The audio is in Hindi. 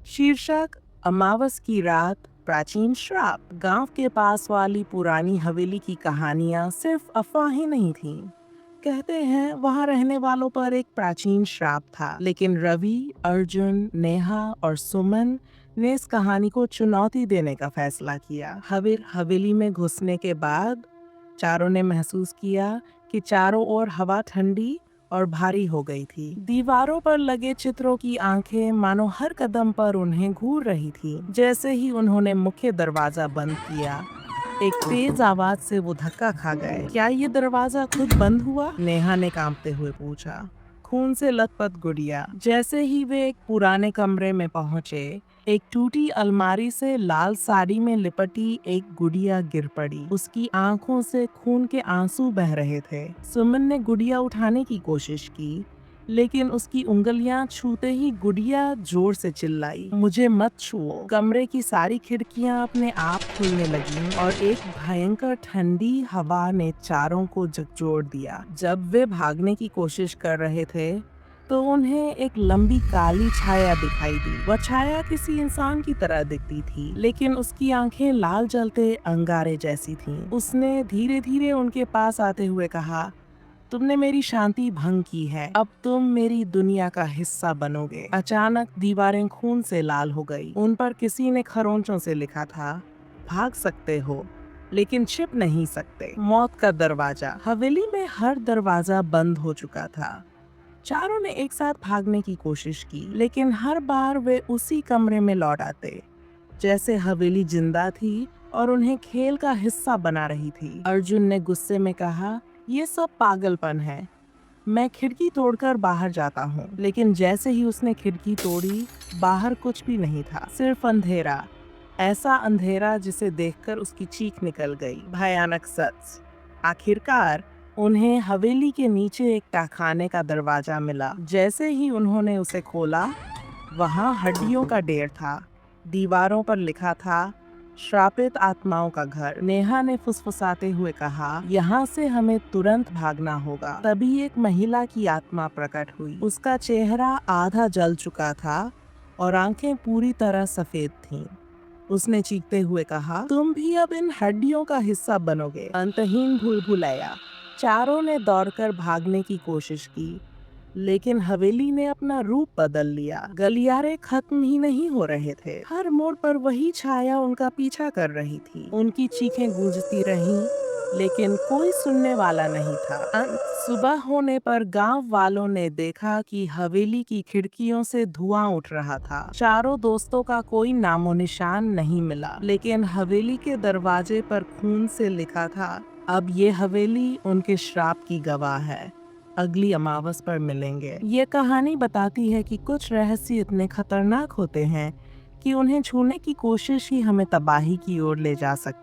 शीर्षक अमावस की रात, प्राचीन श्राप। गांव के पास वाली पुरानी हवेली की कहानियां सिर्फ अफवाहें नहीं थीं। कहते हैं वहां रहने वालों पर एक प्राचीन श्राप था, लेकिन रवि, अर्जुन, नेहा और सुमन ने इस कहानी को चुनौती देने का फैसला किया। हवेली में घुसने के बाद चारों ने महसूस किया कि चारों ओर हवा ठंडी और भारी हो गई थी। दीवारों पर लगे चित्रों की आंखें मानो हर कदम पर उन्हें घूर रही थी। जैसे ही उन्होंने मुख्य दरवाजा बंद किया, एक तेज आवाज से वो धक्का खा गए। क्या ये दरवाजा खुद बंद हुआ? नेहा ने कांपते हुए पूछा। खून से लथपथ गुड़िया। जैसे ही वे एक पुराने कमरे में पहुंचे, एक टूटी अलमारी से लाल साड़ी में लिपटी एक गुड़िया गिर पड़ी। उसकी आंखों से खून के आंसू बह रहे थे। सुमन ने गुड़िया उठाने की कोशिश की, लेकिन उसकी उंगलियां छूते ही गुड़िया जोर से चिल्लाई, मुझे मत छुओ। कमरे की सारी खिड़कियां अपने आप खुलने लगीं और एक भयंकर ठंडी हवा ने चारों को झकझोर दिया। जब वे भागने की कोशिश कर रहे थे, तो उन्हें एक लंबी काली छाया दिखाई दी। वह छाया किसी इंसान की तरह दिखती थी, लेकिन उसकी आंखें लाल जलते अंगारे जैसी थीं। उसने धीरे धीरे उनके पास आते हुए कहा, तुमने मेरी शांति भंग की है, अब तुम मेरी दुनिया का हिस्सा बनोगे। अचानक दीवारें खून से लाल हो गई। उन पर किसी ने खरोंचों से लिखा था, भाग सकते हो लेकिन छिप नहीं सकते। मौत का दरवाजा। हवेली में हर दरवाजा बंद हो चुका था। चारों ने एक साथ भागने की कोशिश की, लेकिन हर बार वे उसी कमरे में लौट आते, जैसे हवेली जिंदा थी और उन्हें खेल का हिस्सा बना रही थी। अर्जुन ने गुस्से में कहा, ये सब पागलपन है, मैं खिड़की तोड़कर बाहर जाता हूँ। लेकिन जैसे ही उसने खिड़की तोड़ी, बाहर कुछ भी नहीं था, सिर्फ अंधेरा। ऐसा अंधेरा जिसे देखकर उसकी चीख निकल गई। भयानक सच। आखिरकार उन्हें हवेली के नीचे एक तहखाने का दरवाजा मिला। जैसे ही उन्होंने उसे खोला, वहां हड्डियों का ढेर था। दीवारों पर लिखा था, श्रापित आत्माओं का घर। नेहा ने फुसफुसाते हुए कहा, यहाँ से हमें तुरंत भागना होगा। तभी एक महिला की आत्मा प्रकट हुई। उसका चेहरा आधा जल चुका था और आंखें पूरी तरह सफेद थीं। उसने चीखते हुए कहा, तुम भी अब इन हड्डियों का हिस्सा बनोगे। अंतहीन भूल-भुलैया। चारों ने दौड़कर भागने की कोशिश की, लेकिन हवेली ने अपना रूप बदल लिया। गलियारे खत्म ही नहीं हो रहे थे। हर मोड़ पर वही छाया उनका पीछा कर रही थी। उनकी चीखें गूंजती रहीं, लेकिन कोई सुनने वाला नहीं था। सुबह होने पर गांव वालों ने देखा कि हवेली की खिड़कियों से धुआं उठ रहा था। चारों दोस्तों का कोई नामो निशान नहीं मिला, लेकिन हवेली के दरवाजे पर खून से लिखा था, अब ये हवेली उनके श्राप की गवाह है। अगली अमावस पर मिलेंगे। ये कहानी बताती है कि कुछ रहस्य इतने खतरनाक होते हैं कि उन्हें छूने की कोशिश ही हमें तबाही की ओर ले जा सकती है।